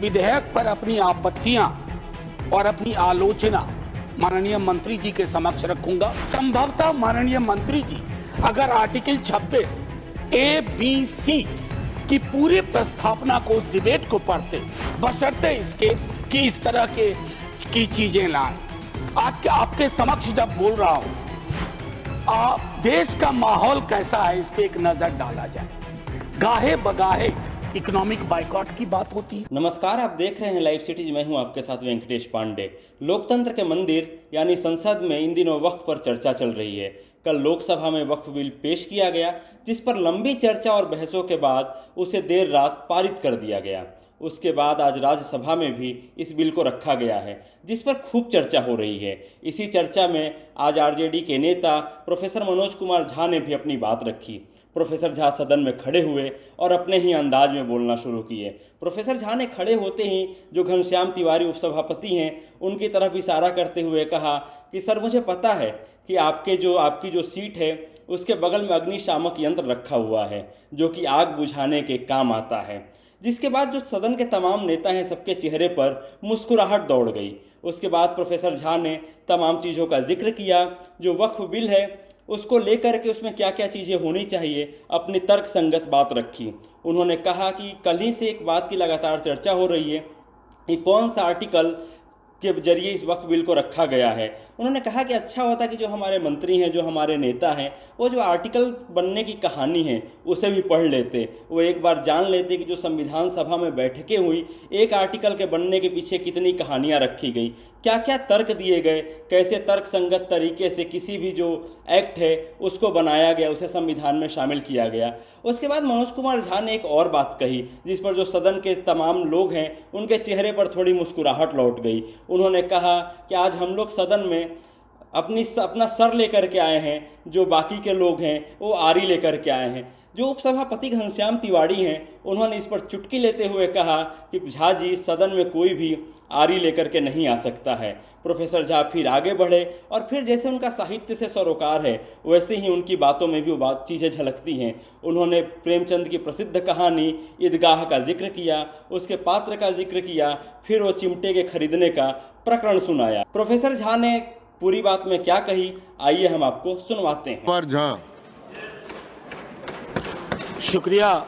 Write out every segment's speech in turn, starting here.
विधेयक पर अपनी आपत्तियां और अपनी आलोचना माननीय मंत्री जी के समक्ष रखूंगा। संभवतः माननीय मंत्री जी अगर आर्टिकल 26 ए बी सी की पूरी प्रस्तावना को, उस डिबेट को पढ़ते, बशर्ते इसके कि इस तरह की चीजें लाएं। आज के आपके समक्ष जब बोल रहा हूं, देश का माहौल कैसा है इस पे एक नजर डाला जाए। गाहे बगाहे इकोनॉमिक बाइकॉट की बात होती है। नमस्कार, आप देख रहे हैं लाइव सिटीज। मैं हूं आपके साथ वेंकटेश पांडे। लोकतंत्र के मंदिर यानी संसद में इन दिनों वक्फ पर चर्चा चल रही है। कल लोकसभा में वक्फ बिल पेश किया गया, जिस पर लंबी चर्चा और बहसों के बाद उसे देर रात पारित कर दिया गया। उसके बाद आज राज्यसभा में भी इस बिल को रखा गया है, जिस पर खूब चर्चा हो रही है। इसी चर्चा में आज आरजेडी के नेता प्रोफेसर मनोज कुमार झा ने भी अपनी बात रखी। प्रोफेसर झा सदन में खड़े हुए और अपने ही अंदाज में बोलना शुरू किए। प्रोफेसर झा ने खड़े होते ही जो घनश्याम तिवारी उपसभापति हैं, उनकी तरफ इशारा करते हुए कहा कि सर, मुझे पता है कि आपकी जो सीट है उसके बगल में अग्निशामक यंत्र रखा हुआ है, जो कि आग बुझाने के काम आता है। जिसके बाद जो सदन के तमाम नेता हैं, सबके चेहरे पर मुस्कुराहट दौड़ गई। उसके बाद प्रोफेसर झा ने तमाम चीज़ों का जिक्र किया। जो वक्फ बिल है उसको लेकर के उसमें क्या क्या चीज़ें होनी चाहिए, अपनी तर्क संगत बात रखी। उन्होंने कहा कि कल ही से एक बात की लगातार चर्चा हो रही है कि कौन सा आर्टिकल के जरिए इस वक्फ बिल को रखा गया है। उन्होंने कहा कि अच्छा होता कि जो हमारे मंत्री हैं, जो हमारे नेता हैं, वो जो आर्टिकल बनने की कहानी है उसे भी पढ़ लेते, वो एक बार जान लेते कि जो संविधान सभा में बैठकें हुई, एक आर्टिकल के बनने के पीछे कितनी कहानियां रखी गई, क्या क्या तर्क दिए गए, कैसे तर्क संगत तरीके से किसी भी जो एक्ट है उसको बनाया गया, उसे संविधान में शामिल किया गया। उसके बाद मनोज कुमार झा ने एक और बात कही, जिस पर जो सदन के तमाम लोग हैं उनके चेहरे पर थोड़ी मुस्कुराहट लौट गई। उन्होंने कहा कि आज हम लोग सदन में अपना सर लेकर के आए हैं, जो बाकी के लोग हैं वो आरी लेकर के आए हैं। जो उपसभापति घनश्याम तिवारी हैं, उन्होंने इस पर चुटकी लेते हुए कहा कि झा जी, सदन में कोई भी आरी लेकर के नहीं आ सकता है। प्रोफेसर झा फिर आगे बढ़े और फिर जैसे उनका साहित्य से सरोकार है, वैसे ही उनकी बातों में भी वो चीज़ें झलकती हैं। उन्होंने प्रेमचंद की प्रसिद्ध कहानी ईदगाह का जिक्र किया, उसके पात्र का जिक्र किया, फिर वो चिमटे के खरीदने का प्रकरण सुनाया। प्रोफेसर झा ने पूरी बात में क्या कही, आइए हम आपको सुनवाते हैं। शुक्रिया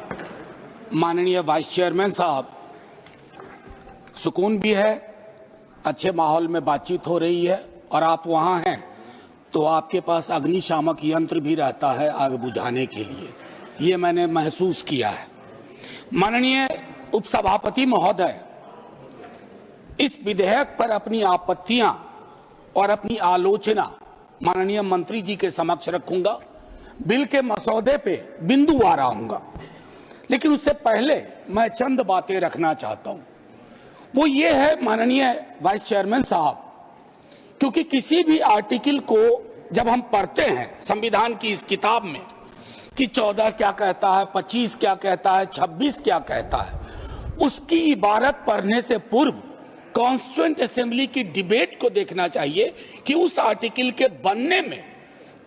माननीय वाइस चेयरमैन साहब। सुकून भी है, अच्छे माहौल में बातचीत हो रही है और आप वहां हैं तो आपके पास अग्निशामक यंत्र भी रहता है आग बुझाने के लिए, ये मैंने महसूस किया है। माननीय उपसभापति महोदय, इस विधेयक पर अपनी आपत्तियां और अपनी आलोचना माननीय मंत्री जी के समक्ष रखूंगा। बिल के मसौदे पे बिंदुवार आऊंगा, लेकिन उससे पहले मैं चंद बातें रखना चाहता हूं। वो ये है माननीय वाइस चेयरमैन साहब, क्योंकि किसी भी आर्टिकल को जब हम पढ़ते हैं संविधान की इस किताब में कि 14 क्या कहता है, 25 क्या कहता है, 26 क्या कहता है, उसकी इबारत पढ़ने से पूर्व कॉन्स्टिट्यूएंट असेंबली की डिबेट को देखना चाहिए कि उस आर्टिकल के बनने में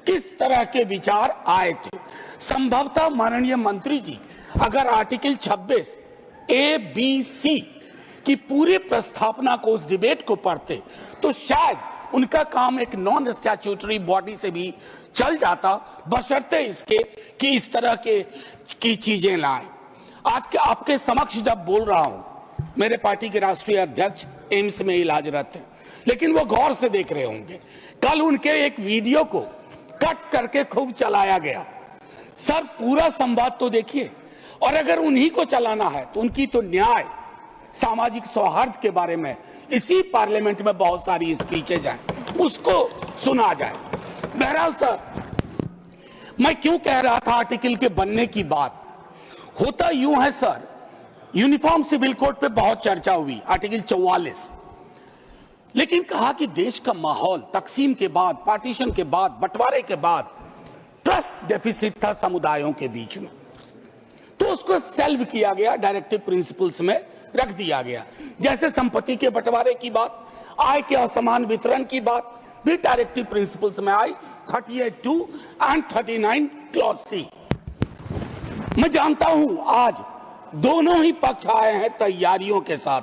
किस तरह के विचार आए थे। संभवतः माननीय मंत्री जी अगर आर्टिकल 26 ए बी सी की पूरी प्रस्तावना को, उस डिबेट को पढ़ते, तो शायद उनका काम एक नॉन स्टैट्यूटरी बॉडी से भी चल जाता, बशर्ते इसके कि इस तरह की चीजें लाएं। आज के आपके समक्ष जब बोल रहा हूं, मेरे पार्टी के राष्ट्रीय अध्यक्ष एम्स में इलाजरत हैं, लेकिन वो गौर से देख रहे होंगे, कल उनके एक वीडियो को कट करके खूब चलाया गया। सर, पूरा संवाद तो देखिए, और अगर उन्हीं को चलाना है तो उनकी तो न्याय, सामाजिक सौहार्द के बारे में इसी पार्लियामेंट में बहुत सारी स्पीचेज हैं, उसको सुना जाए। बहरहाल सर, मैं क्यों कह रहा था आर्टिकल के बनने की बात, होता यूं है सर, यूनिफॉर्म सिविल कोड पे बहुत चर्चा हुई, आर्टिकल 44, लेकिन कहा कि देश का माहौल तकसीम के बाद, पार्टीशन के बाद, बंटवारे के बाद ट्रस्ट डेफिसिट था समुदायों के बीच में, तो उसको सेल्व किया गया, डायरेक्टिव प्रिंसिपल्स में रख दिया गया। जैसे संपत्ति के बंटवारे की बात, आय के असमान वितरण की बात भी डायरेक्टिव प्रिंसिपल्स में आई, 38(2) एंड 39 क्लॉज C। मैं जानता हूं आज दोनों ही पक्ष आए हैं तैयारियों के साथ,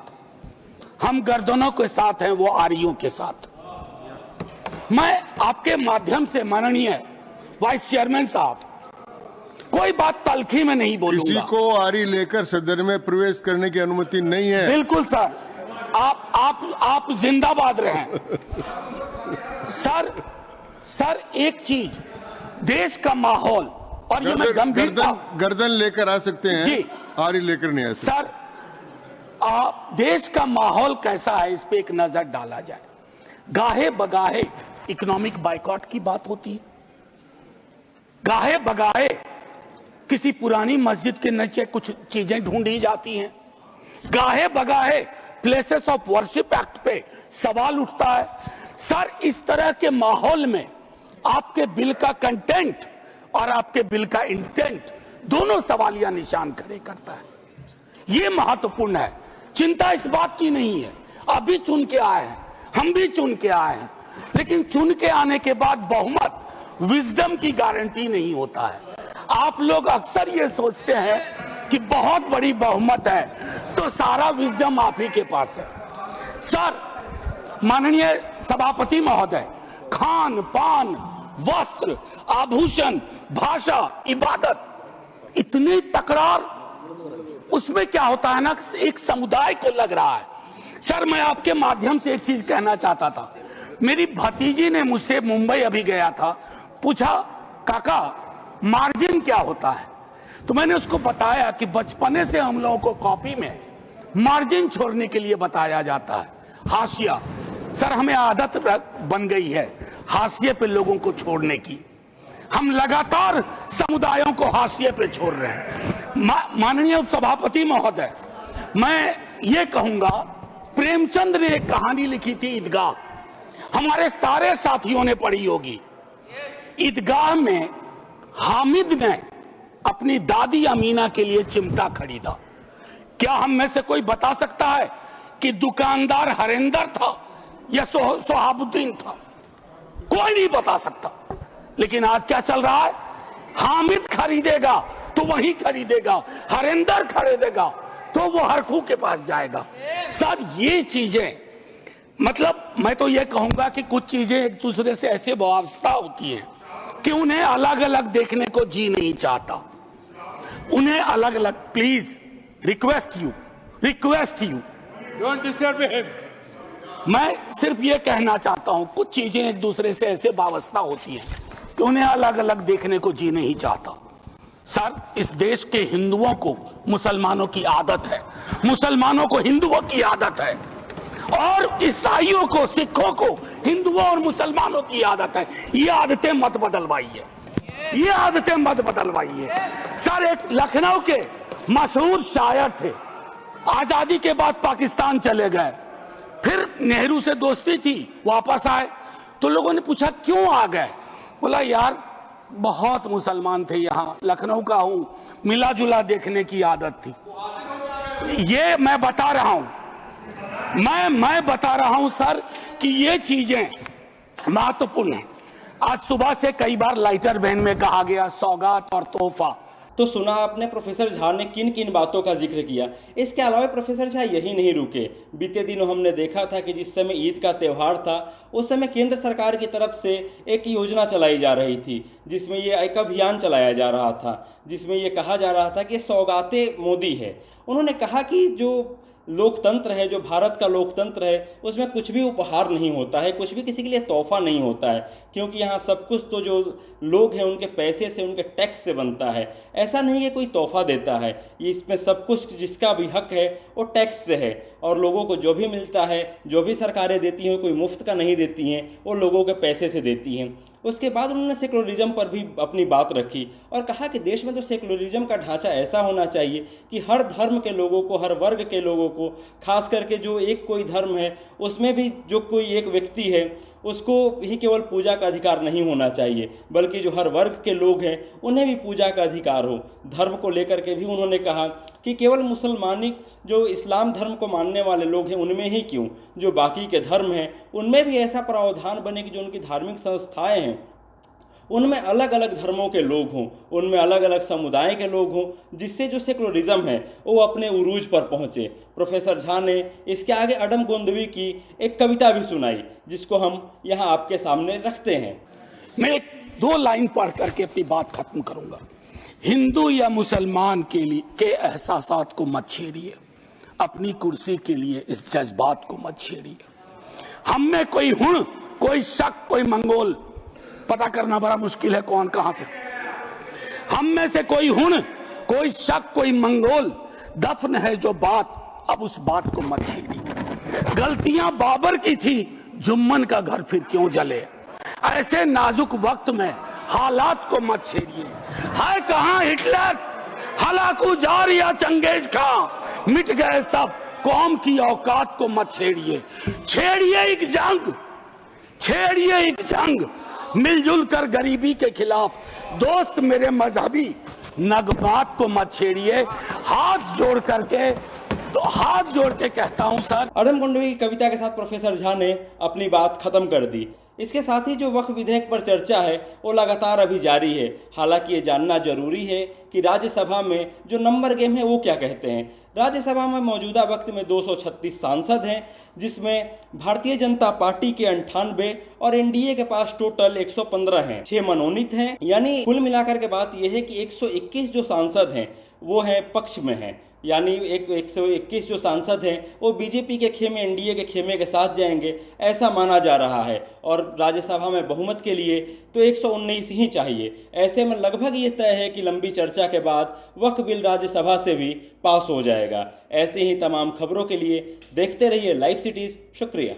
हम गर्दनों के साथ हैं, वो आरियों के साथ। मैं आपके माध्यम से माननीय वाइस चेयरमैन साहब, कोई बात तलखी में नहीं बोलूंगा। किसी को आरी लेकर सदन में प्रवेश करने की अनुमति नहीं है। बिल्कुल सर, आप जिंदाबाद रहें। सर एक चीज, देश का माहौल, और ये मैं गंभीरता, गर्दन लेकर आ सकते हैं जी, आरी लेकर नहीं आ सकते। सर देश का माहौल कैसा है, इस पे एक नजर डाला जाए। गाहे बगाहे इकोनॉमिक बाइकॉट की बात होती है, गाहे बगाहे किसी पुरानी मस्जिद के नीचे कुछ चीजें ढूंढी जाती हैं, गाहे बगाहे प्लेसेस ऑफ वर्शिप एक्ट पे सवाल उठता है। सर इस तरह के माहौल में आपके बिल का कंटेंट और आपके बिल का इंटेंट दोनों सवालिया निशान खड़े करता है। ये महत्वपूर्ण है। चिंता इस बात की नहीं है, अभी चुन के आए हैं, हम भी चुन के आए हैं, लेकिन चुन के आने के बाद बहुमत विजडम की गारंटी नहीं होता है। आप लोग अक्सर ये सोचते हैं कि बहुत बड़ी बहुमत है तो सारा विजडम आप ही के पास है। सर माननीय सभापति महोदय, खान पान, वस्त्र, आभूषण, भाषा, इबादत, इतनी तकरार, उसमें क्या होता है ना, एक समुदाय को लग रहा है। सर मैं आपके माध्यम से एक चीज कहना चाहता था। मेरी भतीजी ने मुझसे, मुंबई अभी गया था, पूछा काका मार्जिन क्या होता है, तो मैंने उसको बताया कि बचपने से हम लोगों को कॉपी में मार्जिन छोड़ने के लिए बताया जाता है, हाशिया। सर हमें आदत बन गई है हाशिए पे लोगों को छोड़ने की, हम लगातार समुदायों को हाशिए पे छोड़ रहे हैं। माननीय सभापति महोदय, मैं ये कहूंगा, प्रेमचंद ने एक कहानी लिखी थी ईदगाह, हमारे सारे साथियों ने पढ़ी होगी। ईदगाह में हामिद ने अपनी दादी अमीना के लिए चिमटा खरीदा। क्या हम में से कोई बता सकता है कि दुकानदार हरिंदर था या सोहाबुद्दीन था? कोई नहीं बता सकता। लेकिन आज क्या चल रहा है, हामिद खरीदेगा तो वही खरीदेगा, हरिंदर खरीदेगा तो वो हरखू के पास जाएगा। सर ये चीजें, मतलब मैं तो ये कहूंगा कि कुछ चीजें एक दूसरे से ऐसे वाबस्ता होती हैं कि उन्हें अलग अलग देखने को जी नहीं चाहता, उन्हें अलग अलग। Please request you don't disturb him. मैं सिर्फ ये कहना चाहता हूं, कुछ चीजें एक दूसरे से ऐसे वाबस्ता होती हैं कि उन्हें अलग अलग देखने को जी नहीं चाहता। सर इस देश के हिंदुओं को मुसलमानों की आदत है, मुसलमानों को हिंदुओं की आदत है, और ईसाइयों को, सिखों को हिंदुओं और मुसलमानों की आदत है। ये आदतें मत बदलवाइए, ये आदतें मत बदलवाइए। सर एक लखनऊ के मशहूर शायर थे, आजादी के बाद पाकिस्तान चले गए, फिर नेहरू से दोस्ती थी, वापस आए तो लोगों ने पूछा क्यों आ गए? बोला यार बहुत मुसलमान थे यहाँ, लखनऊ का हूं, मिला जुला देखने की आदत थी। ये मैं बता रहा हूं, मैं बता रहा हूं सर कि ये चीजें महत्वपूर्ण है। आज सुबह से कई बार लाइटर वैन में कहा गया सौगात और तोहफा। तो सुना आपने प्रोफेसर झा ने किन किन बातों का जिक्र किया। इसके अलावा प्रोफेसर झा यही नहीं रुके। बीते दिनों हमने देखा था कि जिस समय ईद का त्यौहार था उस समय केंद्र सरकार की तरफ से एक योजना चलाई जा रही थी, जिसमें ये एक अभियान चलाया जा रहा था, जिसमें ये कहा जा रहा था कि सौगाते मोदी है। उन्होंने कहा कि जो लोकतंत्र है, जो भारत का लोकतंत्र है, उसमें कुछ भी उपहार नहीं होता है, कुछ भी किसी के लिए तोहफा नहीं होता है, क्योंकि यहाँ सब कुछ तो जो लोग हैं उनके पैसे से, उनके टैक्स से बनता है। ऐसा नहीं है कोई तोहफा देता है, ये इसमें सब कुछ जिसका भी हक है वो टैक्स से है, और लोगों को जो भी मिलता है, जो भी सरकारें देती हैं, कोई मुफ्त का नहीं देती हैं, वो लोगों के पैसे से देती हैं। उसके बाद उन्होंने सेकुलरिज्म पर भी अपनी बात रखी और कहा कि देश में तो सेकुलरिज्म का ढांचा ऐसा होना चाहिए कि हर धर्म के लोगों को, हर वर्ग के लोगों को, खास करके जो एक कोई धर्म है उसमें भी जो कोई एक व्यक्ति है उसको ही केवल पूजा का अधिकार नहीं होना चाहिए, बल्कि जो हर वर्ग के लोग हैं उन्हें भी पूजा का अधिकार हो। धर्म को लेकर के भी उन्होंने कहा कि केवल मुसलमानी, जो इस्लाम धर्म को मानने वाले लोग हैं उनमें ही क्यों, जो बाकी के धर्म हैं उनमें भी ऐसा प्रावधान बने कि जो उनकी धार्मिक संस्थाएं हैं उनमें अलग अलग धर्मों के लोग हों, उनमें अलग अलग समुदाय के लोग हों, जिससे जो सेकुलरिज्म है वो अपने उरूज पर पहुँचे। प्रोफेसर झा ने इसके आगे अडम गोंदवी की एक कविता भी सुनाई, जिसको हम यहाँ आपके सामने रखते हैं। मैं एक दो लाइन पढ़ करके अपनी बात खत्म करूंगा। हिंदू या मुसलमान के लिए के एहसासात को मत छेड़िए, अपनी कुर्सी के लिए इस जज्बात को मत छेड़िए। हम में कोई हुण, कोई शक, कोई मंगोल, पता करना बड़ा मुश्किल है कौन कहां से। हम में से कोई हुण, कोई शक, कोई मंगोल, दफन है जो बात, अब उस बात को मत छेड़िए। गलतियां बाबर की थी, जुम्मन का घर फिर क्यों जले। ऐसे नाजुक वक्त में हालात को मत छेड़िए। है कहां हिटलर, हलाकू जार या चंगेज खां, मिट गए सब, कौम की औकात को मत छेड़िए। छेड़िए एक जंग, छेड़िए एक जंग, मिलजुल कर गरीबी के खिलाफ। दोस्त मेरे मजहबी नगमात को मत छेड़िए। हाथ जोड़ के कहता हूं सर। अडम गोंदवी की कविता के साथ प्रोफेसर झा ने अपनी बात खत्म कर दी। इसके साथ ही जो वक्फ विधेयक पर चर्चा है वो लगातार अभी जारी है। हालांकि ये जानना जरूरी है कि राज्यसभा में जो नंबर गेम है वो क्या कहते हैं। राज्यसभा में मौजूदा वक्त में 236 सांसद हैं, जिसमें भारतीय जनता पार्टी के 98 और एनडीए के पास टोटल 115 हैं। 6 मनोनीत हैं, यानी कुल मिलाकर के बात यह है कि 121 जो सांसद हैं वो हैं पक्ष में हैं, यानी 121 जो सांसद हैं वो बीजेपी के खेमे, एनडीए के खेमे के साथ जाएंगे, ऐसा माना जा रहा है। और राज्यसभा में बहुमत के लिए तो 119 ही चाहिए। ऐसे में लगभग ये तय है कि लंबी चर्चा के बाद वक्फ बिल राज्यसभा से भी पास हो जाएगा। ऐसे ही तमाम खबरों के लिए देखते रहिए लाइव सिटीज़। शुक्रिया।